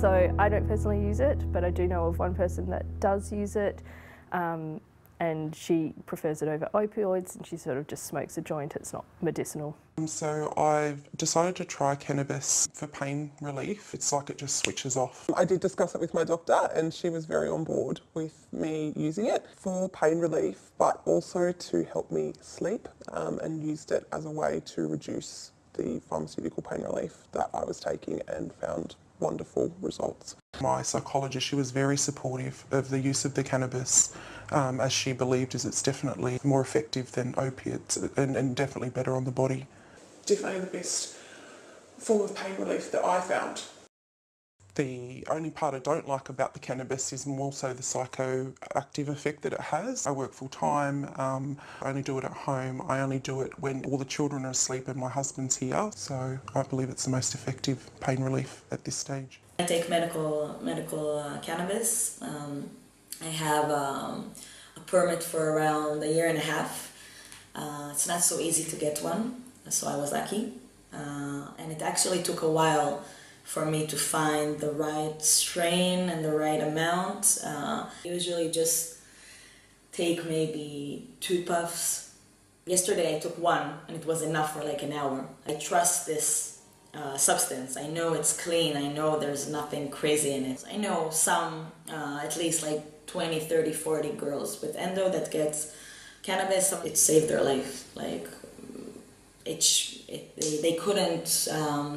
So I don't personally use it, but I do know of one person that does use it, and she prefers it over opioids, and she sort of just smokes a joint. It's not medicinal. So I've decided to try cannabis for pain relief. It's like it just switches off. I did discuss it with my doctor and she was very on board with me using it for pain relief, but also to help me sleep, and used it as a way to reduce the pharmaceutical pain relief that I was taking and found wonderful results. My psychologist, she was very supportive of the use of the cannabis, as she believed it's definitely more effective than opiates and definitely better on the body. Definitely the best form of pain relief that I found. The only part I don't like about the cannabis is more so the psychoactive effect that it has. I work full time, I only do it at home, I only do it when all the children are asleep and my husband's here, so I believe it's the most effective pain relief at this stage. I take medical cannabis. I have a permit for around 1.5 years. It's not so easy to get one, so I was lucky. And it actually took a while for me to find the right strain and the right amount. Usually just take maybe 2 puffs. Yesterday I took 1 and it was enough for like an hour. I trust this substance. I know it's clean. I know there's nothing crazy in it. I know some, at least like 20, 30, 40 girls with endo that gets cannabis. It saved their life. Like they couldn't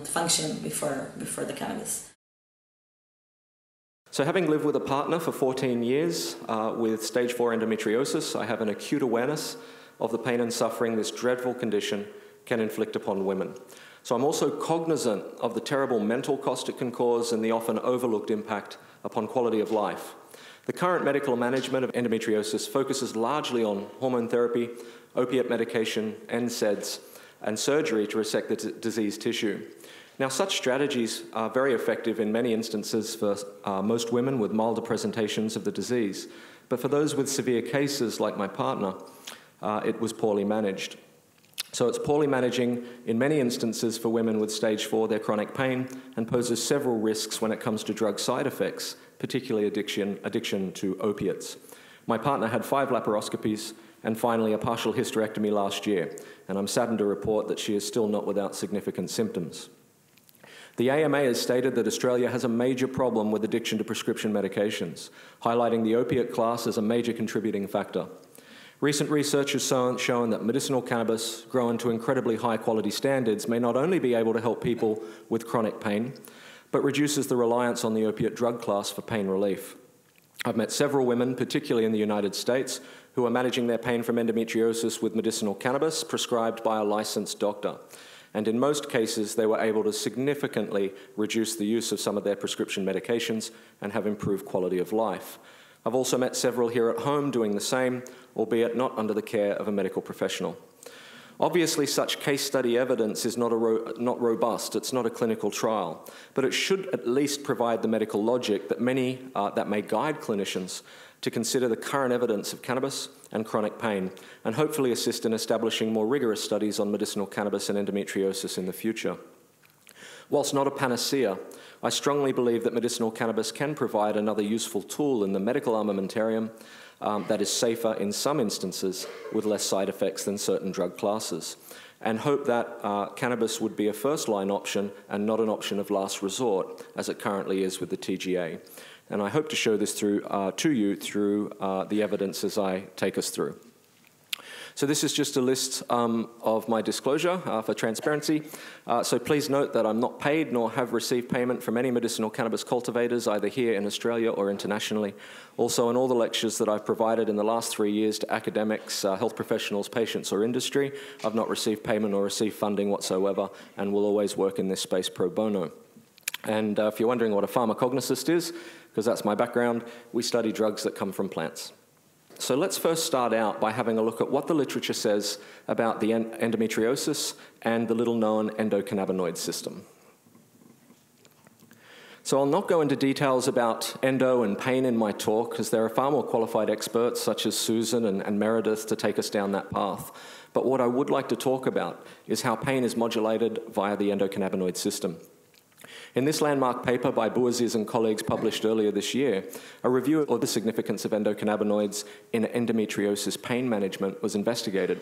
function before the cannabis. So having lived with a partner for 14 years with stage 4 endometriosis, I have an acute awareness of the pain and suffering this dreadful condition can inflict upon women. So I'm also cognizant of the terrible mental cost it can cause and the often overlooked impact upon quality of life. The current medical management of endometriosis focuses largely on hormone therapy, opiate medication, NSAIDs, and surgery to resect the diseased tissue. Now, such strategies are very effective in many instances for most women with milder presentations of the disease, but for those with severe cases like my partner, it was poorly managed. So it's poorly managing in many instances for women with stage 4 their chronic pain and poses several risks when it comes to drug side effects, particularly addiction to opiates. My partner had 5 laparoscopies and finally a partial hysterectomy last year, and I'm saddened to report that she is still not without significant symptoms. The AMA has stated that Australia has a major problem with addiction to prescription medications, highlighting the opiate class as a major contributing factor. Recent research has shown that medicinal cannabis, grown to incredibly high-quality standards, may not only be able to help people with chronic pain, but reduces the reliance on the opiate drug class for pain relief. I've met several women, particularly in the United States, who are managing their pain from endometriosis with medicinal cannabis prescribed by a licensed doctor. And in most cases, they were able to significantly reduce the use of some of their prescription medications and have improved quality of life. I've also met several here at home doing the same, albeit not under the care of a medical professional. Obviously, such case study evidence is not robust. It's not a clinical trial, but it should at least provide the medical logic that that may guide clinicians to consider the current evidence of cannabis and chronic pain, and hopefully assist in establishing more rigorous studies on medicinal cannabis and endometriosis in the future. Whilst not a panacea, I strongly believe that medicinal cannabis can provide another useful tool in the medical armamentarium that is safer in some instances with less side effects than certain drug classes, and hope that cannabis would be a first-line option and not an option of last resort, as it currently is with the TGA. And I hope to show this to you through the evidence as I take us through. So this is just a list of my disclosure for transparency. So please note that I'm not paid nor have received payment from any medicinal cannabis cultivators, either here in Australia or internationally. Also, in all the lectures that I've provided in the last 3 years to academics, health professionals, patients, or industry, I've not received payment or received funding whatsoever, and will always work in this space pro bono. And if you're wondering what a pharmacognosist is, because that's my background, we study drugs that come from plants. So let's first start out by having a look at what the literature says about the endometriosis and the little-known endocannabinoid system. So I'll not go into details about endo and pain in my talk, because there are far more qualified experts such as Susan and Meredith to take us down that path. But what I would like to talk about is how pain is modulated via the endocannabinoid system. In this landmark paper by Bouaziz and colleagues published earlier this year, a review of the significance of endocannabinoids in endometriosis pain management was investigated.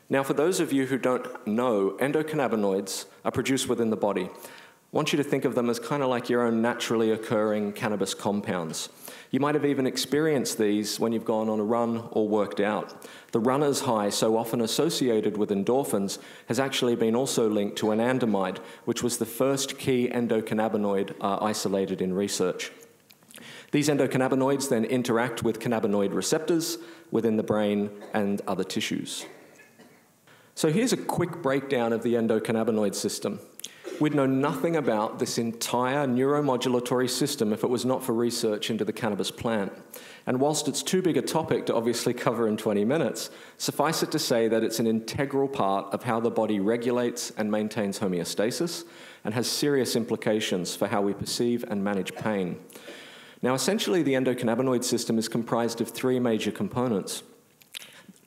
Now, for those of you who don't know, endocannabinoids are produced within the body. I want you to think of them as kind of like your own naturally occurring cannabis compounds. You might have even experienced these when you've gone on a run or worked out. The runner's high, so often associated with endorphins, has actually been also linked to anandamide, which was the first key endocannabinoid isolated in research. These endocannabinoids then interact with cannabinoid receptors within the brain and other tissues. So here's a quick breakdown of the endocannabinoid system. We'd know nothing about this entire neuromodulatory system if it was not for research into the cannabis plant. And whilst it's too big a topic to obviously cover in 20 minutes, suffice it to say that it's an integral part of how the body regulates and maintains homeostasis and has serious implications for how we perceive and manage pain. Now, essentially, the endocannabinoid system is comprised of three major components.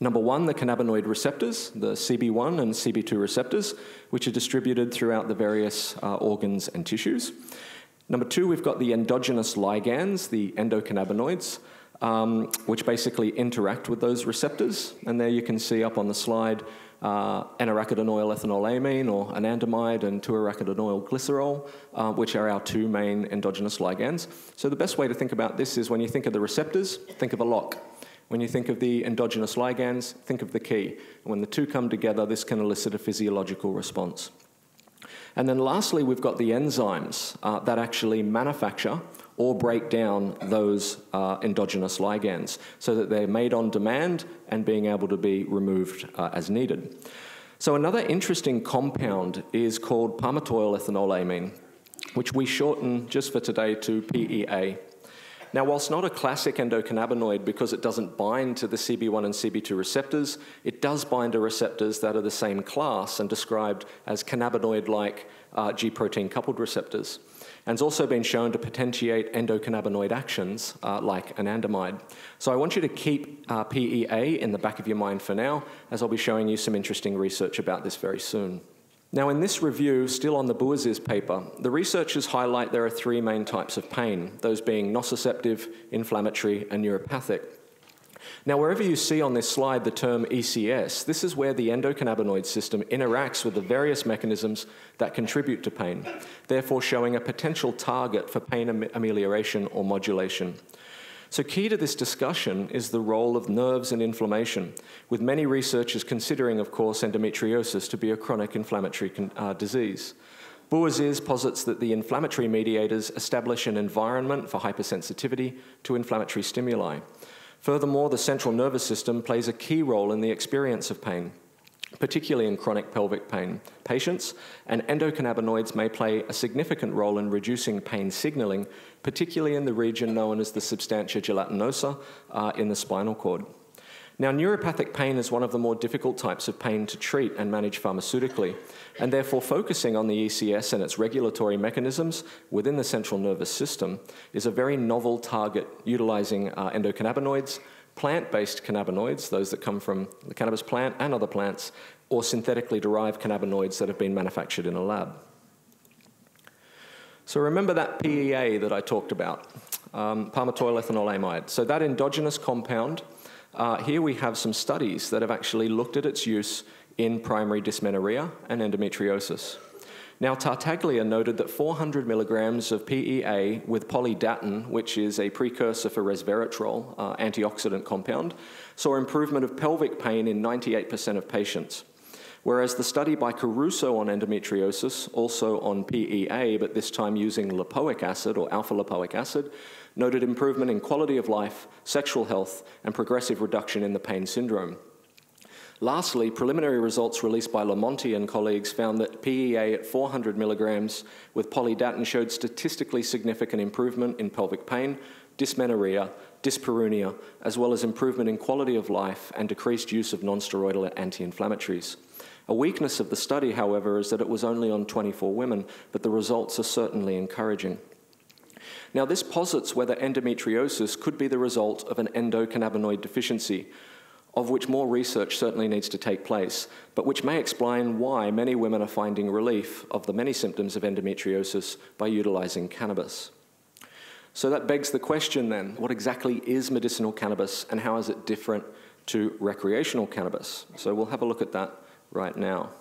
Number one, the cannabinoid receptors, the CB1 and CB2 receptors, which are distributed throughout the various organs and tissues. Number two, we've got the endogenous ligands, the endocannabinoids, which basically interact with those receptors. And there you can see up on the slide N-arachidonyl ethanolamine, or anandamide, and 2-arachidonyl glycerol, which are our two main endogenous ligands. So the best way to think about this is when you think of the receptors, think of a lock. When you think of the endogenous ligands, think of the key. And when the two come together, this can elicit a physiological response. And then lastly, we've got the enzymes that actually manufacture or break down those endogenous ligands so that they're made on demand and being able to be removed as needed. So another interesting compound is called palmitoyl ethanolamine, which we shorten just for today to PEA. Now, whilst not a classic endocannabinoid because it doesn't bind to the CB1 and CB2 receptors, it does bind to receptors that are the same class and described as cannabinoid-like G-protein coupled receptors. And it's also been shown to potentiate endocannabinoid actions like anandamide. So I want you to keep PEA in the back of your mind for now, as I'll be showing you some interesting research about this very soon. Now, in this review, still on the Bouaziz paper, the researchers highlight there are three main types of pain, those being nociceptive, inflammatory, and neuropathic. Now, wherever you see on this slide the term ECS, this is where the endocannabinoid system interacts with the various mechanisms that contribute to pain, therefore showing a potential target for pain amelioration or modulation. So key to this discussion is the role of nerves and inflammation, with many researchers considering, of course, endometriosis to be a chronic inflammatory disease. Bouaziz posits that the inflammatory mediators establish an environment for hypersensitivity to inflammatory stimuli. Furthermore, the central nervous system plays a key role in the experience of pain, particularly in chronic pelvic pain patients, and endocannabinoids may play a significant role in reducing pain signaling, particularly in the region known as the substantia gelatinosa in the spinal cord. Now, neuropathic pain is one of the more difficult types of pain to treat and manage pharmaceutically, and therefore focusing on the ECS and its regulatory mechanisms within the central nervous system is a very novel target utilizing endocannabinoids, plant-based cannabinoids, those that come from the cannabis plant and other plants, or synthetically derived cannabinoids that have been manufactured in a lab. So remember that PEA that I talked about, palmitoyl ethanolamide. So that endogenous compound, here we have some studies that have actually looked at its use in primary dysmenorrhea and endometriosis. Now, Tartaglia noted that 400 milligrams of PEA with polydatin, which is a precursor for resveratrol, antioxidant compound, saw improvement of pelvic pain in 98% of patients. Whereas the study by Caruso on endometriosis, also on PEA, but this time using lipoic acid or alpha-lipoic acid, noted improvement in quality of life, sexual health, and progressive reduction in the pain syndrome. Lastly, preliminary results released by Lamonti and colleagues found that PEA at 400 milligrams with polydatin showed statistically significant improvement in pelvic pain, dysmenorrhea, dyspareunia, as well as improvement in quality of life and decreased use of non-steroidal anti-inflammatories. A weakness of the study, however, is that it was only on 24 women, but the results are certainly encouraging. Now, this posits whether endometriosis could be the result of an endocannabinoid deficiency. of which more research certainly needs to take place, but which may explain why many women are finding relief of the many symptoms of endometriosis by utilizing cannabis. So that begs the question then, what exactly is medicinal cannabis and how is it different to recreational cannabis? So we'll have a look at that right now.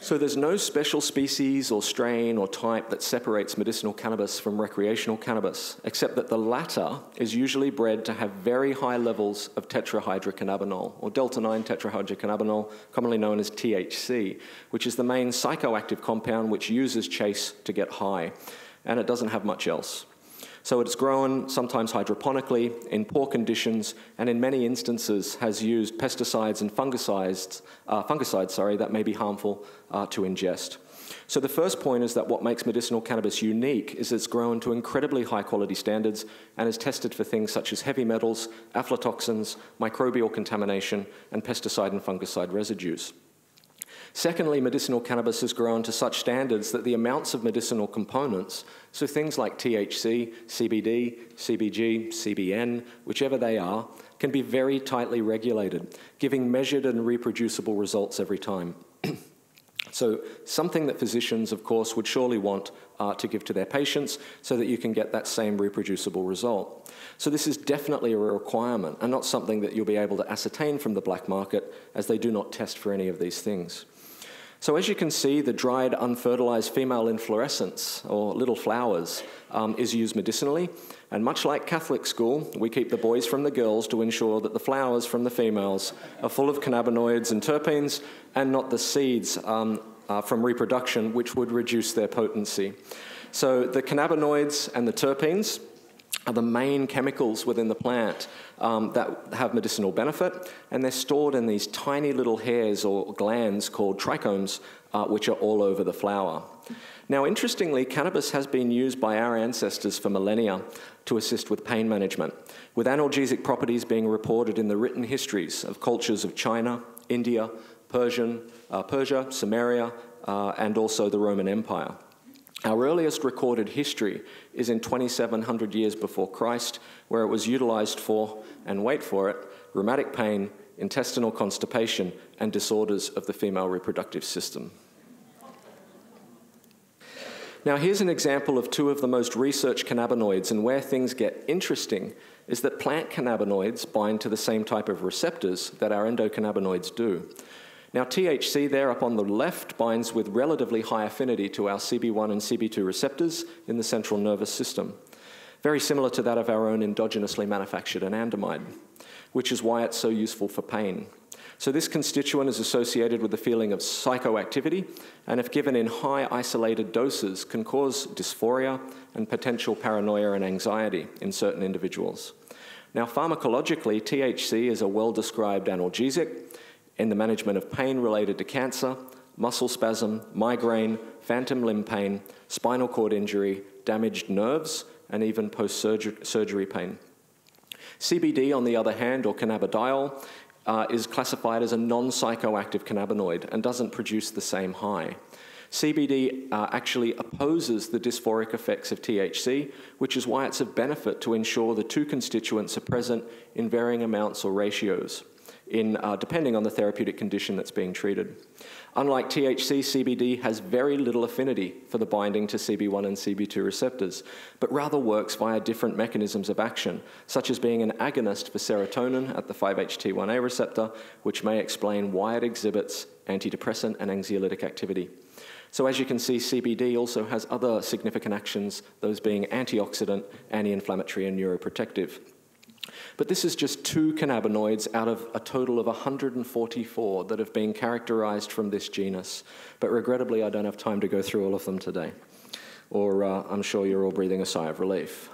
So there's no special species or strain or type that separates medicinal cannabis from recreational cannabis, except that the latter is usually bred to have very high levels of tetrahydrocannabinol, or delta-9 tetrahydrocannabinol, commonly known as THC, which is the main psychoactive compound which users chase to get high, and it doesn't have much else. So it's grown sometimes hydroponically in poor conditions, and in many instances has used pesticides and fungicides that may be harmful to ingest. So the first point is that what makes medicinal cannabis unique is it's grown to incredibly high quality standards and is tested for things such as heavy metals, aflatoxins, microbial contamination, and pesticide and fungicide residues. Secondly, medicinal cannabis has grown to such standards that the amounts of medicinal components, so things like THC, CBD, CBG, CBN, whichever they are, can be very tightly regulated, giving measured and reproducible results every time. So something that physicians, of course, would surely want to give to their patients so that you can get that same reproducible result. So this is definitely a requirement and not something that you'll be able to ascertain from the black market, as they do not test for any of these things. So as you can see, the dried, unfertilized female inflorescence, or little flowers, is used medicinally. And much like Catholic school, we keep the boys from the girls to ensure that the flowers from the females are full of cannabinoids and terpenes, and not the seeds from reproduction, which would reduce their potency. So the cannabinoids and the terpenes are the main chemicals within the plant that have medicinal benefit, and they're stored in these tiny little hairs or glands called trichomes, which are all over the flower. Now, interestingly, cannabis has been used by our ancestors for millennia to assist with pain management, with analgesic properties being reported in the written histories of cultures of China, India, Persia, Samaria, and also the Roman Empire. Our earliest recorded history is in 2700 years before Christ, where it was utilized for, and wait for it, rheumatic pain, intestinal constipation, and disorders of the female reproductive system. Now, here's an example of two of the most researched cannabinoids, and where things get interesting is that plant cannabinoids bind to the same type of receptors that our endocannabinoids do. Now, THC there up on the left binds with relatively high affinity to our CB1 and CB2 receptors in the central nervous system, very similar to that of our own endogenously manufactured anandamide, which is why it's so useful for pain. So this constituent is associated with the feeling of psychoactivity, and if given in high isolated doses, can cause dysphoria and potential paranoia and anxiety in certain individuals. Now, pharmacologically, THC is a well-described analgesic in the management of pain related to cancer, muscle spasm, migraine, phantom limb pain, spinal cord injury, damaged nerves, and even post-surgery pain. CBD, on the other hand, or cannabidiol, is classified as a non-psychoactive cannabinoid and doesn't produce the same high. CBD actually opposes the dysphoric effects of THC, which is why it's of benefit to ensure the two constituents are present in varying amounts or ratios, depending on the therapeutic condition that's being treated. Unlike THC, CBD has very little affinity for the binding to CB1 and CB2 receptors, but rather works via different mechanisms of action, such as being an agonist for serotonin at the 5-HT1A receptor, which may explain why it exhibits antidepressant and anxiolytic activity. So as you can see, CBD also has other significant actions, those being antioxidant, anti-inflammatory, and neuroprotective. But this is just two cannabinoids out of a total of 144 that have been characterized from this genus. But regrettably, I don't have time to go through all of them today. Or I'm sure you're all breathing a sigh of relief.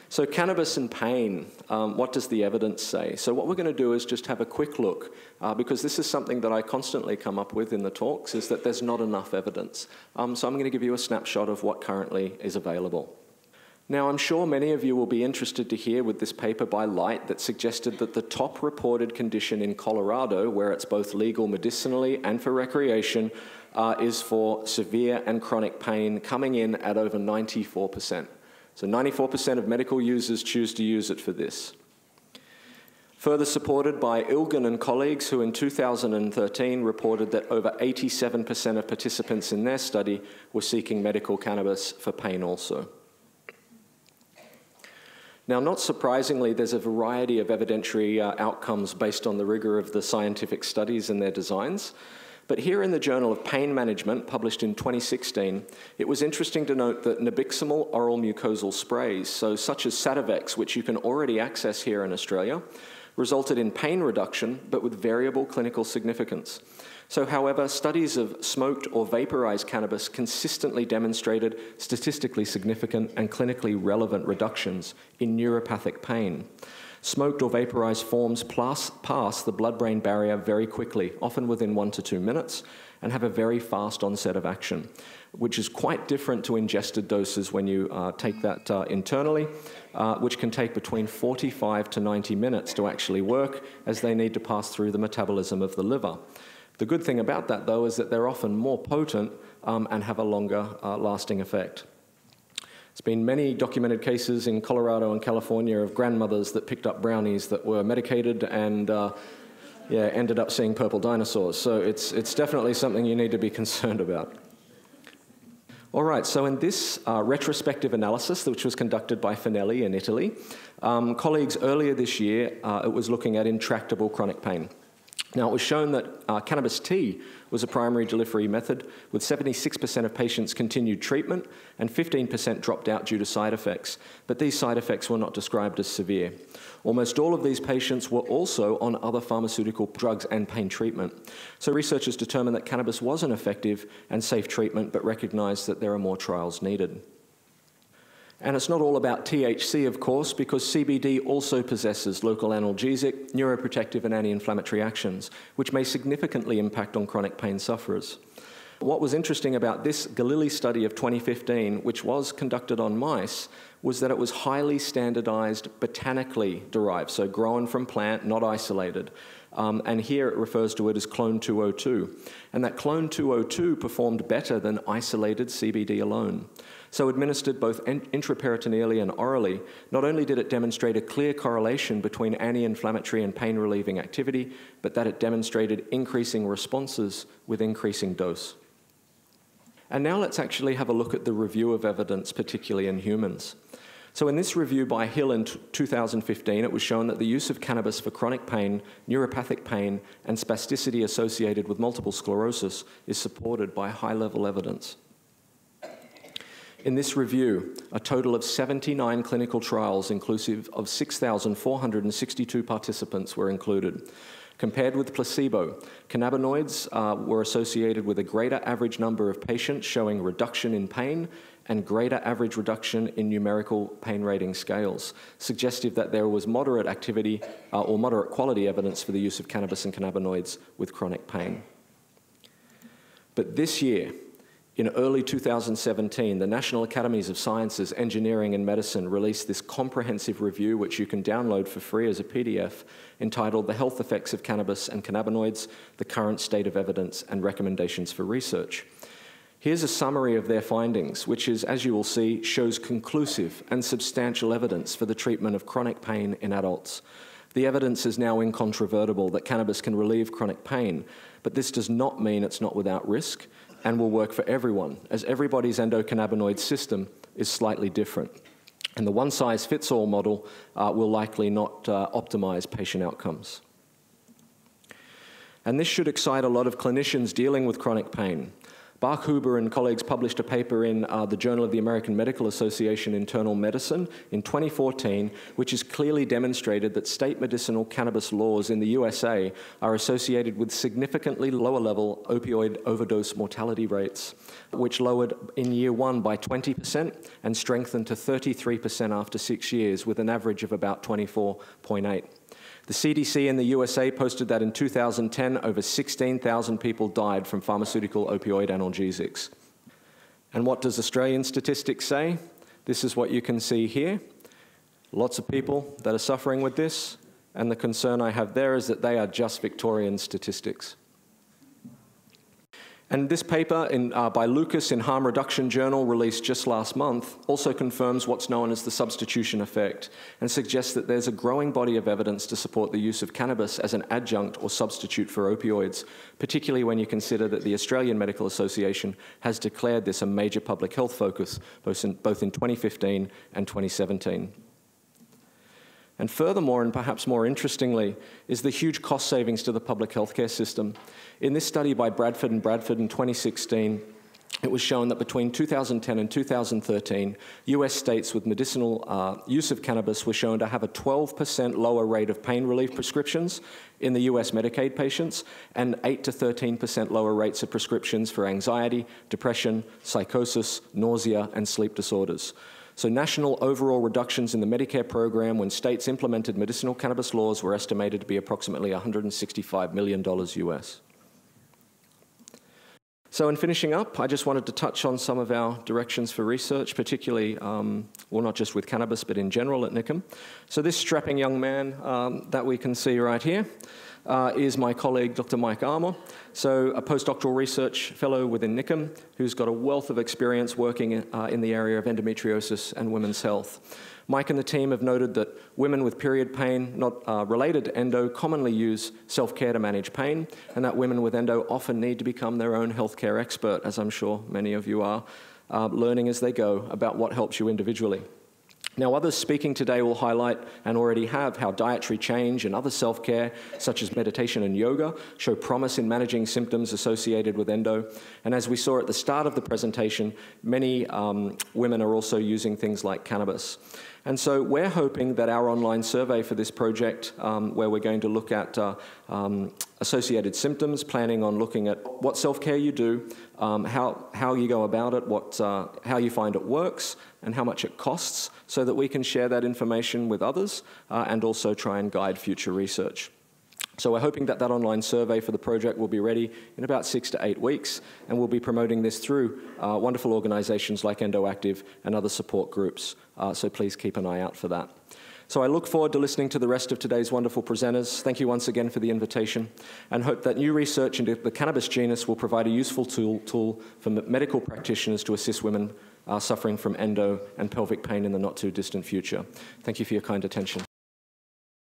So cannabis and pain, what does the evidence say? So what we're going to do is just have a quick look, because this is something that I constantly come up with in the talks, is that there's not enough evidence. So I'm going to give you a snapshot of what currently is available. Now, I'm sure many of you will be interested to hear with this paper by Light that suggested that the top reported condition in Colorado, where it's both legal medicinally and for recreation, is for severe and chronic pain, coming in at over 94%. So 94% of medical users choose to use it for this. Further supported by Ilgen and colleagues, who in 2013 reported that over 87% of participants in their study were seeking medical cannabis for pain also. Now, not surprisingly, there's a variety of evidentiary outcomes based on the rigor of the scientific studies and their designs. But here in the Journal of Pain Management, published in 2016, it was interesting to note that Medicinal oral mucosal sprays, so such as Sativex, which you can already access here in Australia, resulted in pain reduction, but with variable clinical significance. So, however, studies of smoked or vaporized cannabis consistently demonstrated statistically significant and clinically relevant reductions in neuropathic pain. Smoked or vaporized forms pass the blood-brain barrier very quickly, often within 1 to 2 minutes, and have a very fast onset of action, which is quite different to ingested doses when you take that internally, which can take between 45 to 90 minutes to actually work, as they need to pass through the metabolism of the liver. The good thing about that, though, is that they're often more potent and have a longer lasting effect. There's been many documented cases in Colorado and California of grandmothers that picked up brownies that were medicated and ended up seeing purple dinosaurs. So it's definitely something you need to be concerned about. All right, so in this retrospective analysis, which was conducted by Finelli in Italy, colleagues earlier this year, it was looking at intractable chronic pain. Now, it was shown that cannabis tea was a primary delivery method, with 76% of patients continued treatment and 15% dropped out due to side effects, but these side effects were not described as severe. Almost all of these patients were also on other pharmaceutical drugs and pain treatment. So researchers determined that cannabis was an effective and safe treatment, but recognized that there are more trials needed. And it's not all about THC, of course, because CBD also possesses local analgesic, neuroprotective and anti-inflammatory actions, which may significantly impact on chronic pain sufferers. What was interesting about this Galili study of 2015, which was conducted on mice, was that it was highly standardized, botanically derived, so grown from plant, not isolated. And here it refers to it as clone 202. And that clone 202 performed better than isolated CBD alone. So administered both intraperitoneally and orally, not only did it demonstrate a clear correlation between anti-inflammatory and pain-relieving activity, but that it demonstrated increasing responses with increasing dose. And now let's actually have a look at the review of evidence, particularly in humans. So in this review by Hill in 2015, it was shown that the use of cannabis for chronic pain, neuropathic pain, and spasticity associated with multiple sclerosis is supported by high-level evidence. In this review, a total of 79 clinical trials, inclusive of 6,462 participants, were included. Compared with placebo, cannabinoids were associated with a greater average number of patients showing reduction in pain and greater average reduction in numerical pain rating scales, suggestive that there was moderate activity or moderate quality evidence for the use of cannabis and cannabinoids with chronic pain. But this year, in early 2017, the National Academies of Sciences, Engineering and Medicine released this comprehensive review, which you can download for free as a PDF, entitled The Health Effects of Cannabis and Cannabinoids, the Current State of Evidence and Recommendations for Research. Here's a summary of their findings, which is, as you will see, shows conclusive and substantial evidence for the treatment of chronic pain in adults. The evidence is now incontrovertible that cannabis can relieve chronic pain, but this does not mean it's not without risk and will work for everyone, as everybody's endocannabinoid system is slightly different. And the one-size-fits-all model will likely not optimize patient outcomes. And this should excite a lot of clinicians dealing with chronic pain. Bach-Huber and colleagues published a paper in the Journal of the American Medical Association Internal Medicine in 2014, which has clearly demonstrated that state medicinal cannabis laws in the USA are associated with significantly lower level opioid overdose mortality rates, which lowered in year 1 by 20% and strengthened to 33% after 6 years, with an average of about 24.8. The CDC in the USA posted that in 2010, over 16,000 people died from pharmaceutical opioid analgesics. And what does Australian statistics say? This is what you can see here. Lots of people that are suffering with this, and the concern I have there is that they are just Victorian statistics. And this paper by Lucas in Harm Reduction Journal, released just last month, also confirms what's known as the substitution effect and suggests that there's a growing body of evidence to support the use of cannabis as an adjunct or substitute for opioids, particularly when you consider that the Australian Medical Association has declared this a major public health focus, both in 2015 and 2017. And furthermore, and perhaps more interestingly, is the huge cost savings to the public healthcare system. In this study by Bradford and Bradford in 2016, it was shown that between 2010 and 2013, US states with medicinal use of cannabis were shown to have a 12% lower rate of pain relief prescriptions in the US Medicaid patients and 8 to 13% lower rates of prescriptions for anxiety, depression, psychosis, nausea, and sleep disorders. So national overall reductions in the Medicare program when states implemented medicinal cannabis laws were estimated to be approximately $165 million US. So in finishing up, I just wanted to touch on some of our directions for research, particularly, well, not just with cannabis, but in general at NICM. So this strapping young man that we can see right here is my colleague, Dr. Mike Armour, so a postdoctoral research fellow within NICM who's got a wealth of experience working in the area of endometriosis and women's health. Mike and the team have noted that women with period pain not related to endo commonly use self-care to manage pain, and that women with endo often need to become their own healthcare expert, as I'm sure many of you are, learning as they go about what helps you individually. Now, others speaking today will highlight, and already have, how dietary change and other self-care, such as meditation and yoga, show promise in managing symptoms associated with endo. And as we saw at the start of the presentation, many women are also using things like cannabis. And so we're hoping that our online survey for this project, where we're going to look at associated symptoms, planning on looking at what self-care you do, how you go about it, how you find it works, and how much it costs, so that we can share that information with others and also try and guide future research. So we're hoping that that online survey for the project will be ready in about 6 to 8 weeks, and we'll be promoting this through wonderful organizations like EndoActive and other support groups. So please keep an eye out for that. So I look forward to listening to the rest of today's wonderful presenters. Thank you once again for the invitation, and hope that new research into the cannabis genus will provide a useful tool for medical practitioners to assist women suffering from endo and pelvic pain in the not too distant future. Thank you for your kind attention.